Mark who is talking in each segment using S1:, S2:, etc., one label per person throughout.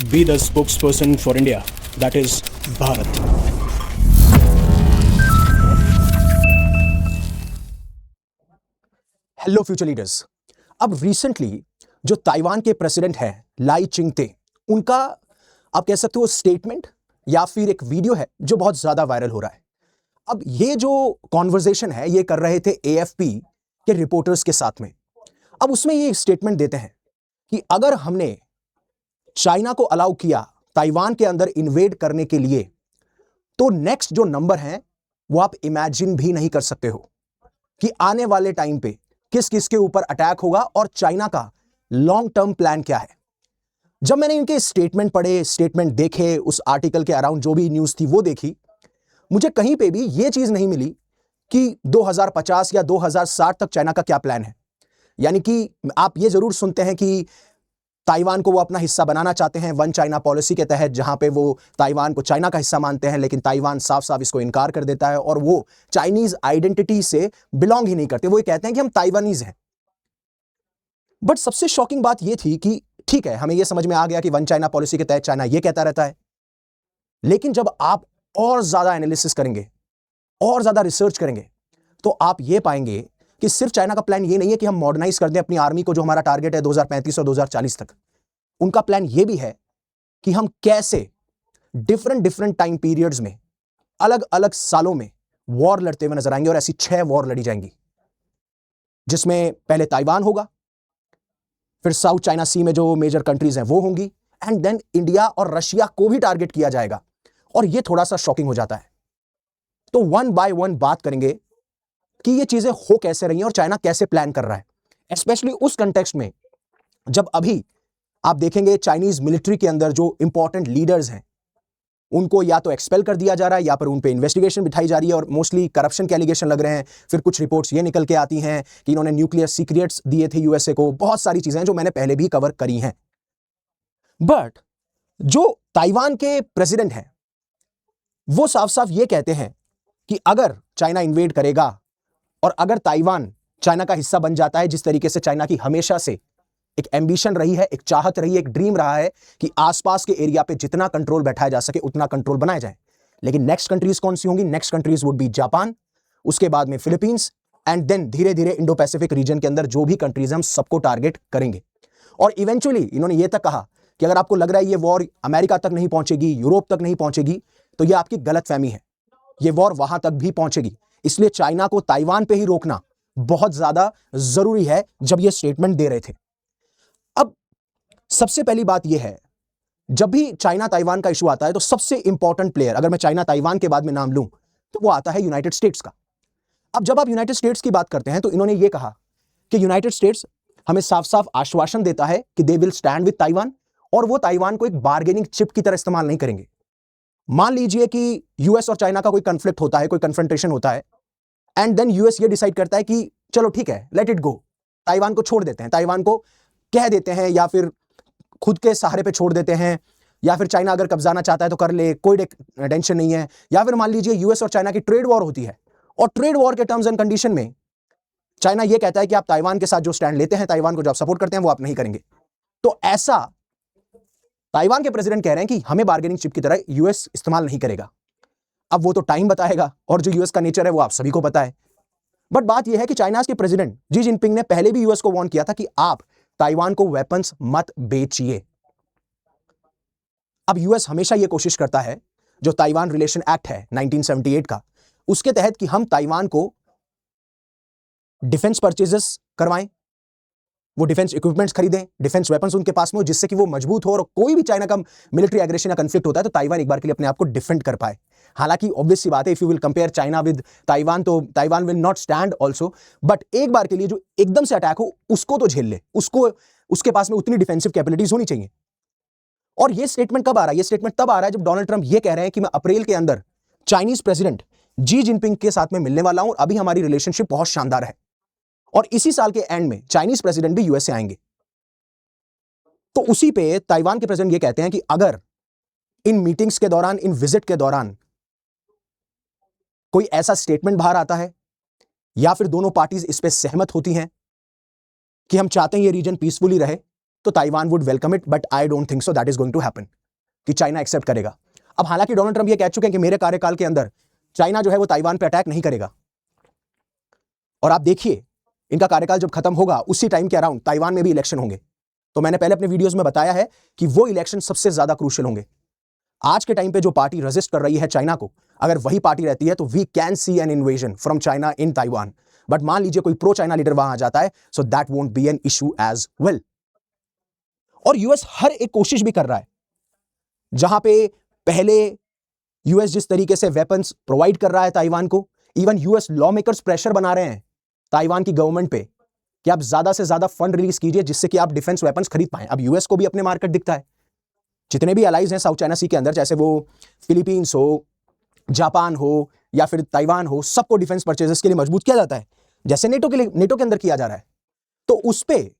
S1: be the spokesperson for India, that is Bharat.
S2: Hello future leaders. अब recently जो Taiwan के president हैं लाई Chingte, उनका आप कह सकते हो स्टेटमेंट या फिर एक वीडियो है जो बहुत ज्यादा वायरल हो रहा है। अब ये जो कॉन्वर्सेशन है ये कर रहे थे एएफपी के रिपोर्टर्स के साथ में। अब उसमें ये स्टेटमेंट देते हैं कि अगर हमने चाइना को अलाउ किया ताइवान के अंदर इन्वेड करने के लिए तो नेक्स्ट जो नंबर है वो आप इमेजिन भी नहीं कर सकते हो कि आने वाले टाइम पे किस किस के ऊपर अटैक होगा और चाइना का लॉन्ग टर्म प्लान क्या है। जब मैंने इनके स्टेटमेंट पढ़े, स्टेटमेंट देखे, उस आर्टिकल के अराउंड जो भी न्यूज़ थी वो देखी, मुझे कहीं पे भी ये चीज़ नहीं मिली कि 2050 या 2060 तक चाइना का क्या प्लान है। यानी कि आप ये ज़रूर सुनते हैं कि ताइवान को वो अपना हिस्सा बनाना चाहते हैं वन चाइना पॉलिसी के तहत, जहां पे वो ताइवान को चाइना का हिस्सा मानते हैं, लेकिन ताइवान साफ साफ इसको इनकार कर देता है और वो चाइनीज आइडेंटिटी से बिलोंग ही नहीं करते। वो ये कहते हैं कि हम ताइवानीज हैं। बट सबसे शॉकिंग बात ये थी कि ठीक है, हमें ये समझ में आ गया कि वन चाइना पॉलिसी के तहत चाइना ये कहता रहता है, लेकिन जब आप और ज्यादा एनालिसिस करेंगे और ज्यादा रिसर्च करेंगे तो आप ये पाएंगे कि सिर्फ चाइना का प्लान ये नहीं है कि हम मॉडर्नाइज कर दें अपनी आर्मी को, जो हमारा टारगेट है 2035 और 2040 तक। उनका प्लान ये भी है कि हम कैसे डिफरेंट टाइम पीरियड्स में अलग अलग सालों में वॉर लड़ते हुए नजर आएंगे, और ऐसी 6 वॉर लड़ी जाएंगी, जिसमें पहले ताइवान होगा, फिर साउथ चाइना सी में जो मेजर कंट्रीज हैं वो होंगी, एंड देन इंडिया और रशिया को भी टारगेट किया जाएगा। और ये थोड़ा सा शॉकिंग हो जाता है। तो वन बाय वन बात करेंगे कि ये चीजें हो कैसे रही हैं और चाइना कैसे प्लान कर रहा है, स्पेशली उस कंटेक्स्ट में जब अभी आप देखेंगे चाइनीज मिलिट्री के अंदर जो इंपॉर्टेंट लीडर्स हैं उनको या तो एक्सपेल कर दिया जा रहा है या पर उन पे इन्वेस्टिगेशन बिठाई जा रही है और मोस्टली करप्शन के एलिगेशन लग रहे हैं। फिर कुछ रिपोर्ट्स ये निकल के आती हैं कि इन्होंने न्यूक्लियर सीक्रेट्स दिए थे यूएसए को। बहुत सारी चीजें जो मैंने पहले भी कवर करी हैं। बट जो ताइवान के प्रेसिडेंट हैं वो साफ साफ ये कहते हैं कि अगर चाइना इन्वेड करेगा और अगर ताइवान चाइना का हिस्सा बन जाता है, जिस तरीके से चाइना की हमेशा से एक एम्बिशन रही है, एक चाहत रही है, एक ड्रीम रहा है कि आसपास के एरिया पे जितना कंट्रोल बैठाया जा सके उतना कंट्रोल बनाया जाए। लेकिन नेक्स्ट कंट्रीज कौन सी होंगी? Next countries would be Japan, उसके बाद में फिलीपींस, एंड देन धीरे धीरे इंडो पैसिफिक रीजन के अंदर जो भी कंट्रीज हम सबको टारगेट करेंगे। और इवेंचुअली इन्होंने ये तक कहा कि अगर आपको लग रहा है ये वॉर अमेरिका तक नहीं पहुंचेगी, यूरोप तक नहीं पहुंचेगी, तो ये आपकी गलतफहमी है। ये वॉर वहां तक भी पहुंचेगी। इसलिए चाइना को ताइवान पे ही रोकना बहुत ज्यादा जरूरी है जब ये स्टेटमेंट दे रहे थे। अब सबसे पहली बात यह है, जब भी चाइना ताइवान का इशू आता है तो सबसे इंपॉर्टेंट प्लेयर, अगर मैं चाइना ताइवान के बाद में नाम लूं तो वो आता है यूनाइटेड स्टेट्स का। अब जब आप यूनाइटेड स्टेट्स की बात करते हैं तो इन्होंने ये कहा कि यूनाइटेड स्टेट्स हमें साफ साफ आश्वासन देता है कि they will stand with Taiwan, और वो ताइवान को एक बार्गेनिंग चिप की तरह इस्तेमाल नहीं करेंगे। मान लीजिए कि यूएस और चाइना का कोई कन्फ्लिक्ट होता है, कोई कन्फ्रंटेशन होता है, एंड देन यूएस ये डिसाइड करता है कि चलो ठीक है, लेट इट गो, ताइवान को छोड़ देते हैं, ताइवान को कह देते हैं या फिर खुद के सहारे पे छोड़ देते हैं, या फिर चाइना अगर कब्जाना चाहता है तो कर ले, कोई टेंशन नहीं है। या फिर मान लीजिए यूएस और चाइना की ट्रेड वॉर होती है और ट्रेड वॉर के टर्म्स एंड कंडीशन में चाइना ये कहता है कि आप ताइवान के साथ जो स्टैंड लेते हैं, ताइवान को जो आप सपोर्ट करते हैं वो आप नहीं करेंगे। तो ऐसा ताइवान के प्रेसिडेंट कह रहे हैं कि हमें बार्गेनिंग चिप की तरह यूएस इस्तेमाल नहीं करेगा। अब वो तो टाइम बताएगा, और जो यूएस का नेचर है वो आप सभी को पता है। बट बात यह है कि चाइना के प्रेसिडेंट जी जिनपिंग ने पहले भी यूएस को वार्न किया था कि आप ताइवान को वेपन्स मत बेचिए। अब यूएस हमेशा यह कोशिश करता है, जो ताइवान रिलेशन एक्ट है 1978 का, उसके तहत कि हम ताइवान को डिफेंस परचेजेस करवाएं, वो डिफेंस इक्विपमेंट्स खरीदें, डिफेंस वेपन्स उनके पास में हो, जिससे कि वो मजबूत हो और कोई भी चाइना का मिलिट्री एग्रेशन या कंफ्लिक्ट होता है तो ताइवान एक बार के लिए अपने आप को डिफेंड कर पाए। हालांकि ऑब्वियस सी बात है, if you will compare China with Taiwan तो Taiwan will not stand also, but एक बार के लिए जो एकदम से अटैक हो उसको तो झेल ले, उसको उसके पास में उतनी डिफेंसिव कैपेबिलिटीज होनी चाहिए। और ये स्टेटमेंट कब आ रहा है? ये स्टेटमेंट तब आ रहा है जब डोनाल्ड ट्रंप ये कह रहे हैं कि मैं अप्रैल के अंदर चाइनीज प्रेसिडेंट जी जिनपिंग के साथ में मिलने वाला हूं, अभी हमारी रिलेशनशिप बहुत शानदार है, और इसी साल के एंड में चाइनीज प्रेसिडेंट भी यूएस से आएंगे। तो उसी पे ताइवान के प्रेसिडेंट ये कहते हैं कि अगर इन मीटिंग्स के दौरान, इन विजिट के दौरान कोई ऐसा स्टेटमेंट बाहर आता है या फिर दोनों पार्टीज इस पे सहमत होती हैं कि हम चाहते हैं ये रीजन पीसफुली रहे, तो Taiwan would welcome it, but I don't think so that is going to happen कि चाइना एक्सेप्ट करेगा। अब हालांकि डोनाल्ड ट्रंप ये कह चुके हैं कि मेरे कार्यकाल के अंदर चाइना जो है वो ताइवान पे अटैक नहीं करेगा, और आप देखिए इनका कार्यकाल जब खत्म होगा उसी टाइम के अराउंड ताइवान में भी इलेक्शन होंगे। तो मैंने पहले अपने वीडियोस में बताया है कि वो इलेक्शन सबसे ज्यादा क्रूशियल होंगे। आज के टाइम पे जो पार्टी रेजिस्ट कर रही है चाइना को, अगर वही पार्टी रहती है तो we can see an invasion from China in Taiwan. But मान लीजिए कोई प्रो चाइना लीडर वहां आ जाता है, so that won't be an issue as well. और यूएस हर एक कोशिश भी कर रहा है, जहां पे पहले यूएस जिस तरीके से वेपन्स प्रोवाइड कर रहा है ताइवान को, even US law makers pressure बना रहे हैं ताइवान की गवर्नमेंट पे कि आप ज्यादा से ज्यादा फंड रिलीज कीजिए जिससे कि आप डिफेंस वेपन्स खरीद पाएं। अब यूएस को भी अपने मार्केट दिखता है, जितने भी अलाइज हैं साउथ चाइना सी के अंदर, चाहे वो फिलीपींस हो, जापान हो या फिर ताइवान हो, सबको डिफेंस परचेजेस के लिए मजबूत किया जाता है, जैसे नेटो के अंदर किया जा रहा है। तो उस पे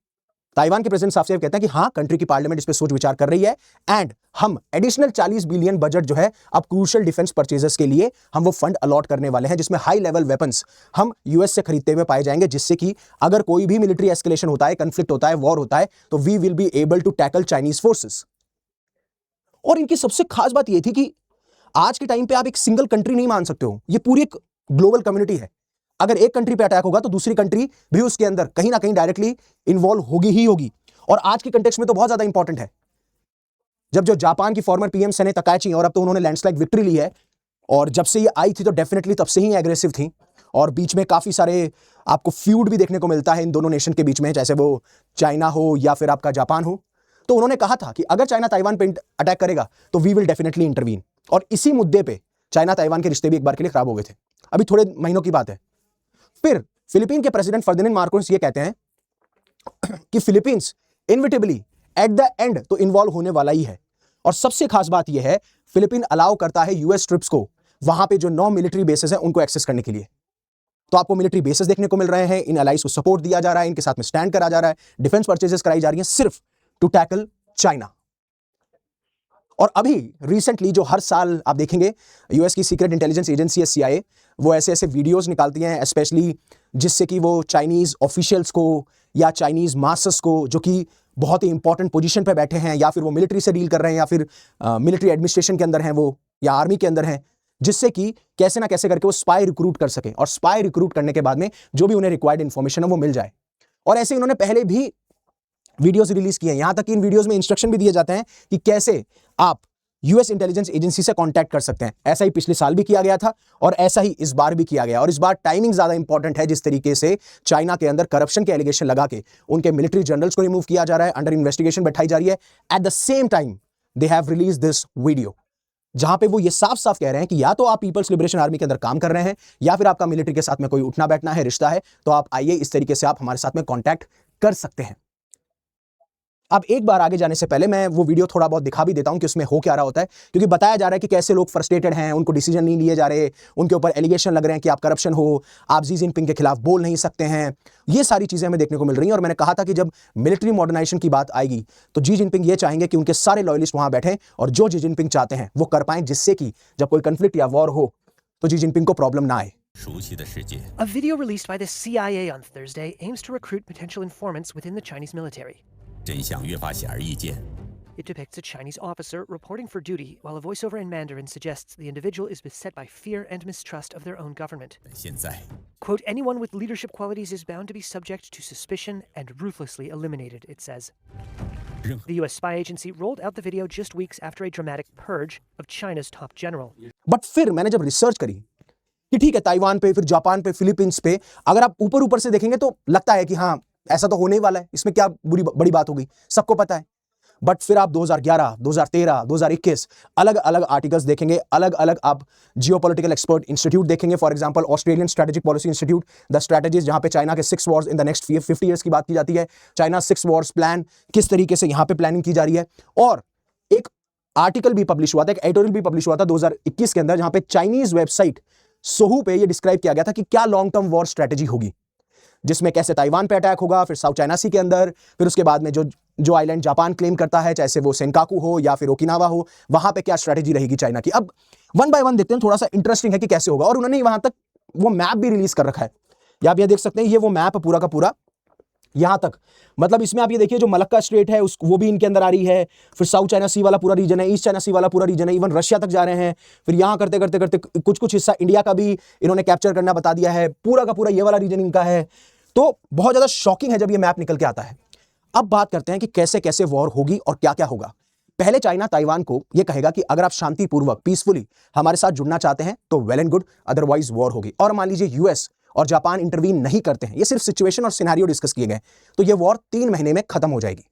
S2: ताइवान के प्रेसिडेंट साफ साफ कहते हैं कि हाँ, कंट्री की पार्लियामेंट इस पे सोच विचार कर रही है एंड हम एडिशनल 40 बिलियन बजट जो है अब क्रूशियल डिफेंस परचेजेस के लिए हम वो फंड अलॉट करने वाले हैं, जिसमें हाई लेवल वेपन्स हम यूएस से खरीदते हुए पाए जाएंगे, जिससे कि अगर कोई भी मिलिट्री एस्केलेशन होता है, कंफ्लिक्ट होता है, वॉर होता है, तो we will be able to tackle Chinese forces. और इनकी सबसे खास बात यह थी कि आज के टाइम पे आप एक सिंगल कंट्री नहीं मान सकते हो, ये पूरी एक ग्लोबल कम्युनिटी है। अगर एक कंट्री पे अटैक होगा तो दूसरी कंट्री भी उसके अंदर कहीं ना कहीं डायरेक्टली इन्वॉल्व होगी ही होगी। और आज के कंटेक्स्ट में तो बहुत ज्यादा इंपॉर्टेंट है, जब जो जापान की फॉर्मर पीएम सने तकाची, और अब तो उन्होंने लैंडस्लाइड विक्ट्री ली है, और जब से ये आई थी तो डेफिनेटली तब से ही एग्रेसिव थी, और बीच में काफी सारे आपको फ्यूड भी देखने को मिलता है इन दोनों नेशन के बीच में, जैसे वो चाइना हो या फिर आपका जापान हो। तो उन्होंने कहा था कि अगर चाइना ताइवान पे अटैक करेगा तो वी विल डेफिनेटली इंटरवीन, और इसी मुद्दे पे चाइना ताइवान के रिश्ते भी एक बार के लिए खराब हो गए थे, अभी थोड़े महीनों की बात है। फिर फिलीपीन के प्रेसिडेंट फर्डिनेंड मार्कोस ये कहते हैं कि फिलीपींस इनविटेबली एट द एंड तो इन्वॉल्व होने वाला ही है। और सबसे खास बात यह है, फिलीपीन अलाउ करता है यूएस ट्रिप्स को वहां पे जो 9 मिलिट्री बेसेस हैं उनको एक्सेस करने के लिए। तो आपको मिलिट्री बेसेस देखने को मिल रहे हैं, इन अलाइज को सपोर्ट दिया जा रहा है, इनके साथ में स्टैंड करा जा रहा है, डिफेंस परचेजेस कराई जा रही है सिर्फ टू टैकल चाइना। और अभी रिसेंटली जो हर साल आप देखेंगे यूएस की सीक्रेट इंटेलिजेंस एजेंसी है सीआईए, वो ऐसे ऐसे वीडियोस निकालती हैं स्पेशली जिससे कि वो चाइनीज ऑफिशियल्स को या चाइनीज मास्टर्स को, जो कि बहुत ही इंपॉर्टेंट पोजीशन पे बैठे हैं या फिर वो मिलिट्री से डील कर रहे हैं या फिर मिलिट्री एडमिनिस्ट्रेशन के अंदर हैं वो, या आर्मी के अंदर हैं, जिससे कि कैसे ना कैसे करके वो स्पाई रिक्रूट कर सके, और स्पाई रिक्रूट करने के बाद में जो भी उन्हें रिक्वायर्ड इंफॉर्मेशन है वो मिल जाए। और ऐसे इन्होंने पहले भी वीडियोस रिलीज किए हैं, यहां तक कि इन वीडियोस में इंस्ट्रक्शन भी दिए जाते हैं कि कैसे आप यूएस इंटेलिजेंस एजेंसी से कांटेक्ट कर सकते हैं। ऐसा ही पिछले साल भी किया गया था और ऐसा ही इस बार भी किया गया, और इस बार टाइमिंग ज्यादा इंपॉर्टेंट है, जिस तरीके से चाइना के अंदर करप्शन के एलिगेशन लगा के उनके मिलिट्री जनरल्स को रिमूव किया जा रहा है, अंडर इन्वेस्टिगेशन बैठाई जा रही है। At the same time they have release this video, जहां पे वो ये साफ साफ कह रहे हैं कि या तो आप पीपल्स लिबरेशन आर्मी के अंदर काम कर रहे हैं या फिर आपका मिलिट्री के साथ में कोई उठना बैठना है, रिश्ता है, तो आप आइए, इस तरीके से आप हमारे साथ में कांटेक्ट कर सकते हैं। अब एक बार आगे जाने से पहले मैं वो वीडियो थोड़ा बहुत दिखा भी देता हूं कि उसमें हो क्या रहा होता है, क्योंकि बताया जा रहा है कि कैसे लोग फ्रस्ट्रेटेड हैं, उनको डिसीजन नहीं लिए जा रहे, उनके ऊपर एलिगेशन लग रहे हैं कि आप करप्शन हो, आप शी जिनपिंग के खिलाफ बोल नहीं सकते हैं। ये सारी चीजें हमें देखने को मिल रही हैं, और मैंने कहा था कि जब मिलिट्री मॉडर्नाइजेशन की बात आएगी तो शी जिनपिंग ये चाहेंगे कि उनके सारे लॉयलिस्ट वहां बैठे और जो शी जिनपिंग चाहते हैं वो कर पाएं, जिससे कि जब कोई कंफ्लिक्ट या वॉर हो तो शी जिनपिंग को प्रॉब्लम ना आए।
S3: A video released by the CIA on Thursday aims to recruit potential informants within the Chinese military.
S4: 真相越发显而易见。
S3: It depicts a Chinese officer reporting for duty while a voiceover in Mandarin suggests the individual is beset by fear and mistrust of their own government.
S4: 但现在，
S3: Quote, anyone with leadership qualities is bound to be subject to suspicion and ruthlessly eliminated, it says.
S4: 任何
S3: The US spy agency rolled out the video just weeks after a dramatic purge of China's top general.
S2: But फिर मैंने जब research करी कि ठीक है, Taiwan पे, फिर Japan पे, फिलीपींस पे, अगर आप ऊपर ऊपर से देखेंगे तो लगता है कि हाँ ऐसा तो होने ही वाला है, इसमें क्या बड़ी बात होगी, सबको पता है। बट फिर आप 2011, 2013, 2021 अलग अलग आर्टिकल्स देखेंगे, अलग अलग आप जियोपॉलिटिकल एक्सपर्ट इंस्टीट्यूट देखेंगे, for example Australian strategic policy institute, the strategies, जहां पे चाइना के 6 Wars in the next 50 years की बात की जाती है, चाइना 6 वॉर्स प्लान किस तरीके से यहां पे प्लानिंग की जा रही है। और एक आर्टिकल भी पब्लिश हुआ था, एक एडिटोरियल भी पब्लिश हुआ था 2021 के अंदर, जहां पे चाइनीज वेबसाइट सोहू पे ये डिस्क्राइब किया गया था कि क्या लॉन्ग टर्म वॉर स्ट्रेटेजी होगी, जिसमें कैसे ताइवान पे अटैक होगा, फिर साउथ चाइना सी के अंदर, फिर उसके बाद में जो आइलैंड जापान क्लेम करता है, चाहे वो सेनकाकू हो या फिर ओकिनावा हो, वहां पे क्या स्ट्रेटेजी रहेगी चाइना की। अब वन बाय वन देखते हैं, थोड़ा सा इंटरेस्टिंग है कि कैसे होगा। और उन्होंने वहां तक वो मैप भी रिलीज कर रखा है, या आप यह देख सकते हैं, ये वो मैप पूरा का पूरा यहां तक, मतलब इसमें आप ये देखिए जो मलक्का स्ट्रेट है उस वो भी इनके अंदर आ रही है, फिर साउथ चाइना सी वाला पूरा रीजन है, ईस्ट चाइना सी वाला पूरा रीजन है, इवन रशिया तक जा रहे हैं, फिर यहां करते करते करते कुछ कुछ हिस्सा इंडिया का भी इन्होंने कैप्चर करना बता दिया है, पूरा का पूरा ये वाला रीजन इनका है। तो बहुत ज्यादा शॉकिंग है जब ये मैप निकल के आता है। अब बात करते हैं कि कैसे कैसे वॉर होगी और क्या क्या होगा। पहले चाइना ताइवान को यह कहेगा कि अगर आप शांतिपूर्वक पीसफुली हमारे साथ जुड़ना चाहते हैं तो well and good, otherwise war होगी। और मान लीजिए यूएस और जापान इंटरवीन नहीं करते हैं, ये सिर्फ सिचुएशन और सिनेरियो डिस्कस किए गए, तो ये वॉर 3 महीने में खत्म हो जाएगी।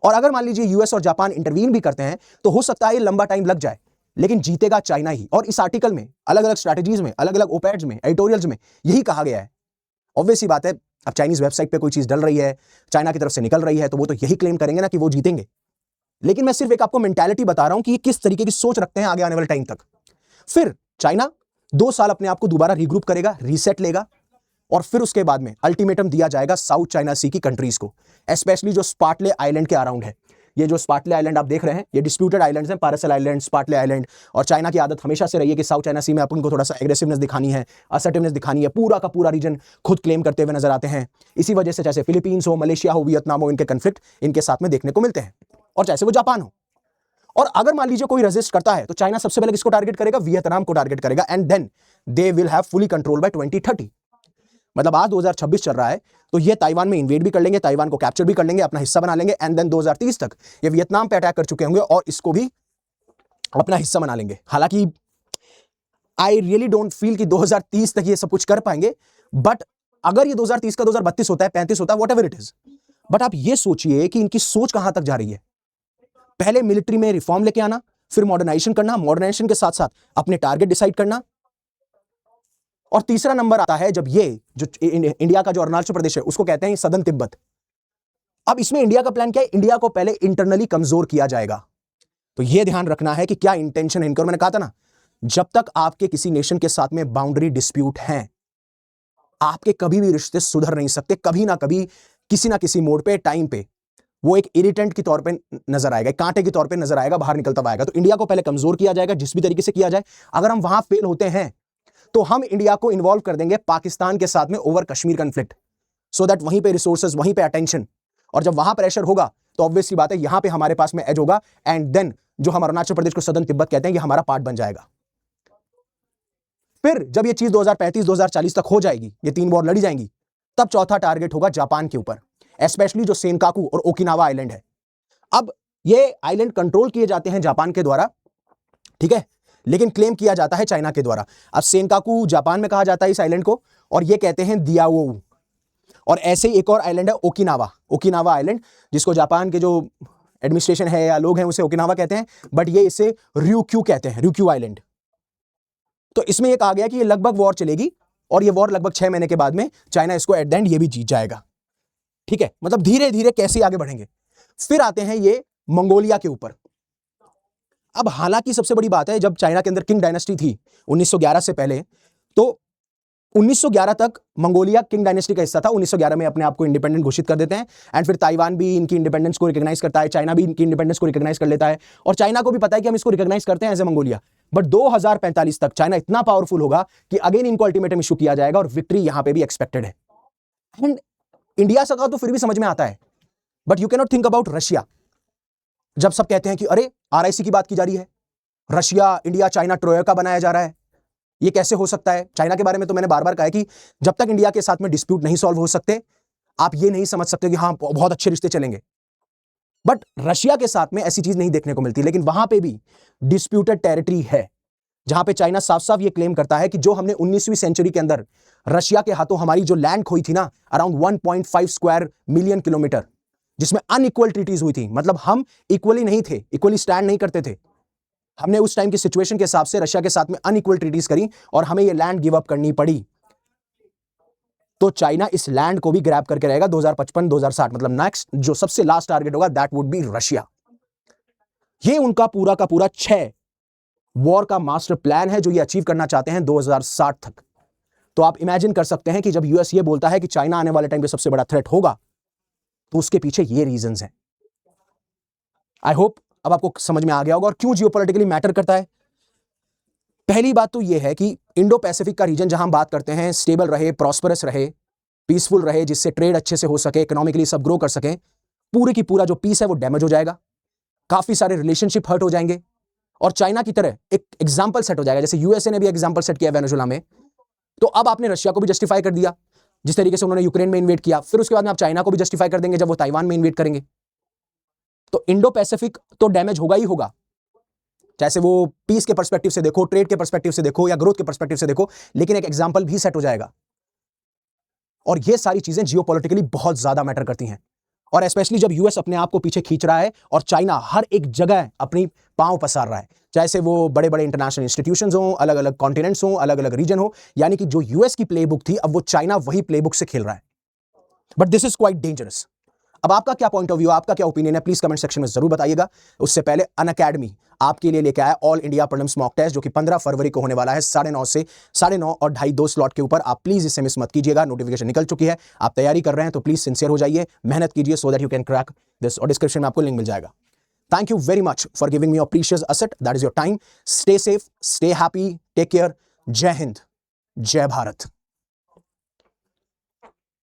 S2: और अगर मान लीजिए यूएस और जापान इंटरवीन भी करते हैं तो हो सकता है ये लंबा टाइम लग जाए, लेकिन जीतेगा चाइना ही। और इस आर्टिकल में अलग अलग स्ट्रैटेजीज में, अलग अलग ओपैड्स में, एडिटोरियल्स में यही कहा गया है। ऑब्वियस सी बात है, अब चाइनीज वेबसाइट पे कोई चीज डल रही है, चाइना की तरफ से निकल रही है, तो वो तो यही क्लेम करेंगे ना कि वो जीतेंगे। लेकिन मैं सिर्फ एक आपको मेंटालिटी बता रहा हूं कि ये किस तरीके की सोच रखते हैं आगे आने वाले टाइम तक। फिर चाइना 2 साल अपने आप को दोबारा रीग्रुप करेगा, रीसेट लेगा, और फिर उसके बाद में अल्टीमेटम दिया जाएगा साउथ चाइना सी की कंट्रीज को, स्पेशली जो स्पार्टले आइलैंड के अराउंड है। ये जो स्पार्टले आइलैंड आप देख रहे हैं, ये डिस्प्यूटेड आइलैंड्स हैं, पारासेल आइलैंड, स्पार्टले आइलैंड। और चाइना की आदत हमेशा से रही है कि साउथ चाइना सी में अपन को थोड़ा सा एग्रेसिवनेस दिखानी है, असर्टिवनेस दिखानी है, पूरा का पूरा रीजन खुद क्लेम करते हुए नजर आते हैं। इसी वजह से चाहे फिलीपींस हो, मलेशिया हो, वियतनाम हो, इनके कन्फ्लिक्ट इनके साथ में देखने को मिलते हैं, और चाहे वो जापान हो। और अगर मान लीजिए कोई रेजिस्ट करता है तो चाइना सबसे पहले किसको टारगेट करेगा? वियतनाम को टारगेट करेगा, and then they will have fully control by 2030। मतलब आज 2026 चल रहा है, तो ये ताइवान में इन्वेड भी कर लेंगे, ताइवान को कैप्चर भी कर लेंगे, अपना हिस्सा बना लेंगे, एंड देन 2030 तक ये वियतनाम पे अटैक कर चुके होंगे और इसको भी अपना हिस्सा बना लेंगे। हालांकि आई रियली डोंट फील कि 2030 तक ये सब कुछ कर पाएंगे, बट अगर ये 2030 का 2032 होता है, 35 होता है, what ever it is, but आप ये सोचिए कि इनकी सोच कहां तक जा रही है। पहले मिलिट्री में रिफॉर्म लेके आना, फिर मॉडर्नाइजेशन करना, मॉडर्नाइजेशन के साथ साथ अपने टारगेट डिसाइड करना, और तीसरा नंबर आता है जब ये जो इंडिया का जो अरुणाचल प्रदेश है उसको कहते हैं सदर्न तिब्बत। अब इसमें इंडिया का प्लान क्या है? इंडिया को पहले इंटरनली कमजोर किया जाएगा। तो यह ध्यान रखना है कि क्या इंटेंशन है इनका। और मैंने कहा था ना, जब तक आपके किसी नेशन के साथ में बाउंड्री डिस्प्यूट है, आपके कभी भी रिश्ते सुधर नहीं सकते। कभी ना कभी किसी ना किसी मोड पे, टाइम पे वो एक इरिटेंट के तौर पे नजर आएगा, कांटे के तौर पे नजर आएगा, बाहर निकलता हुआ आएगा। तो इंडिया को पहले कमजोर किया जाएगा, जिस भी तरीके से किया जाए। अगर हम वहां फेल होते हैं तो हम इंडिया को इन्वॉल्व कर देंगे पाकिस्तान के साथ में over Kashmir conflict, so that वहीं पे रिसोर्सेज, वहीं पे अटेंशन, और जब वहां प्रेशर होगा तो ऑब्वियसली बात है यहां पे हमारे पास में एज होगा, एंड देन जो हम अरुणाचल प्रदेश को सदर्न तिब्बत कहते हैं ये हमारा पार्ट बन जाएगा। फिर जब ये चीज 2035 2040 तक हो जाएगी, ये 3 वॉर लड़ी जाएंगी, तब चौथा टारगेट होगा जापान के ऊपर, स्पेशली जो सेनकाकू और ओकिनावा आइलैंड है। अब ये आइलैंड कंट्रोल किए जाते हैं जापान के द्वारा, ठीक है, लेकिन क्लेम किया जाता है चाइना के द्वारा। अब सेनकाकू जापान में कहा जाता है इस आइलैंड को, और ये कहते हैं दियाओ। और ऐसे ही एक और आइलैंड है ओकिनावा, ओकिनावा आइलैंड, जिसको जापान के जो एडमिनिस्ट्रेशन है या लोग हैं उसे ओकिनावा कहते हैं, बट ये इसे ryukyu कहते हैं, ryukyu आइलैंड। तो इसमें यह कहा गया कि ये लगभग वॉर चलेगी, और ये वॉर लगभग 6 महीने के बाद में चाइना इसको एट द एंड ये भी जीत जाएगा। ठीक है, मतलब धीरे धीरे कैसे आगे बढ़ेंगे। फिर आते हैं ये मंगोलिया के ऊपर। अब हालांकि सबसे बड़ी बात है, जब चाइना के अंदर किंग डायनेस्टी थी 1911 से पहले, तो 1911 तक मंगोलिया किंग डायनेस्टी का हिस्सा था। 1911 में अपने आप को इंडिपेंडेंट घोषित कर देते हैं, एंड फिर ताइवान भी इनकी इंडिपेंडेंस को रिकॉग्नाइज करता है, चाइना भी इनकी इंडिपेंडेंस को रिकॉग्नाइज कर लेता है, और चाइना को भी पता है कि हम इसको रिकॉग्नाइज करते हैं एज ए मंगोलिया। बट 2045 तक चाइना इतना पावरफुल होगा कि अगेन इनको अल्टीमेटम इशू किया जाएगा, और विक्ट्री यहां पे भी एक्सपेक्टेड है। एंड इंडिया से तो फिर भी समझ में आता है, but you can not think about Russia. जब सब कहते हैं कि अरे आरआईसी की बात की जा रही है, रशिया इंडिया चाइना ट्रोयका बनाया जा रहा है, ये कैसे हो सकता है? चाइना के बारे में तो मैंने बार बार कहा है कि जब तक इंडिया के साथ में डिस्प्यूट नहीं सॉल्व हो सकते, आप ये नहीं समझ सकते कि हाँ बहुत अच्छे रिश्ते चलेंगे। बट रशिया के साथ में ऐसी चीज नहीं देखने को मिलती, लेकिन वहां पे भी डिस्प्यूटेड टेरिटरी है, जहां पे चाइना साफ साफ ये क्लेम करता है कि जो हमने 19वीं सेंचुरी के अंदर रशिया के हाथों हमारी जो लैंड खोई थी ना, अराउंड 1.5 स्क्वायर मिलियन किलोमीटर, जिसमें अनइक्वल ट्रीटीज हुई थी, मतलब हम इक्वली नहीं थे, इक्वली स्टैंड नहीं करते थे। हमने उस टाइम की सिचुएशन के हिसाब से रशिया के साथ में अनइक्वल ट्रीटीज करी, और हमें ये लैंड गिव अप करनी पड़ी। तो चाइना इस लैंड को भी ग्रैब करके रहेगा 2055-2060, मतलब नेक्स्ट जो सबसे लास्ट टारगेट होगा दैट वुड बी रशिया। ये उनका पूरा का पूरा 6 वॉर का मास्टर प्लान है जो ये अचीव करना चाहते हैं 2060 तक। तो आप इमेजिन कर सकते हैं कि जब यूएस ये बोलता है कि चाइना आने वाले टाइम पे सबसे बड़ा थ्रेट होगा, तो उसके पीछे ये रीजंस हैं। आई होप अब आपको समझ में आ गया होगा और क्यों जियोपॉलिटिकली मैटर करता है। पहली बात तो यह है कि इंडो पैसिफिक का रीजन जहां हम बात करते हैं स्टेबल रहे, प्रॉस्परस रहे, पीसफुल रहे, जिससे ट्रेड अच्छे से हो सके, इकोनॉमिकली सब ग्रो कर सकें, पूरे की पूरा जो पीस है वो डैमेज हो जाएगा, काफी सारे रिलेशनशिप हर्ट हो जाएंगे और चाइना की तरह एक एग्जाम्पल सेट हो जाएगा, जैसे यूएसए ने भी एग्जाम्पल सेट किया वेनेजुएला में। तो अब आपने रशिया को भी जस्टिफाई कर दिया जिस तरीके से उन्होंने यूक्रेन में इन्वेड किया, फिर उसके बाद में आप चाइना को भी जस्टिफाई कर देंगे जब वो ताइवान में इन्वेड करेंगे। तो इंडो पैसिफिक तो डैमेज होगा ही होगा, चाहे वो पीस के पर्सपेक्टिव से देखो, ट्रेड के पर्सपेक्टिव से देखो या ग्रोथ के पर्सपेक्टिव से देखो, लेकिन एक एग्जाम्पल भी सेट हो जाएगा। और ये सारी चीजें जियोपॉलिटिकली बहुत ज्यादा मैटर करती हैं, और स्पेशली जब यूएस अपने आप को पीछे खींच रहा है और चाइना हर एक जगह अपनी पांव पसार रहा है, चाहे से वो बड़े बड़े इंटरनेशनल इंस्टीट्यूशंस हो, अलग अलग कॉन्टिनेंट्स हो, अलग अलग रीजन हो, यानी कि जो यूएस की प्लेबुक थी अब वो चाइना वही प्लेबुक से खेल रहा है। But this is quite dangerous. अब आपका क्या पॉइंट ऑफ व्यू, आपका क्या ओपिनियन है, प्लीज कमेंट सेक्शन में जरूर बताइएगा। उससे पहले अनअकैडमी आपके लिए लेके आया all India prelims mock test, जो कि 15 फरवरी को होने वाला है 9:30 से 9:30 और 2:30 2 स्लॉट के ऊपर। आप प्लीज इसे मिस मत कीजिएगा, नोटिफिकेशन निकल चुकी है, आप तैयारी कर रहे हैं तो प्लीज सिंसियर हो जाइए, मेहनत कीजिए so that you can crack this, और डिस्क्रिप्शन में आपको लिंक मिल जाएगा। Thank you very much for giving me your precious asset, that is your time. Stay safe, stay happy, take care. Jai Hind, Jai Bharat.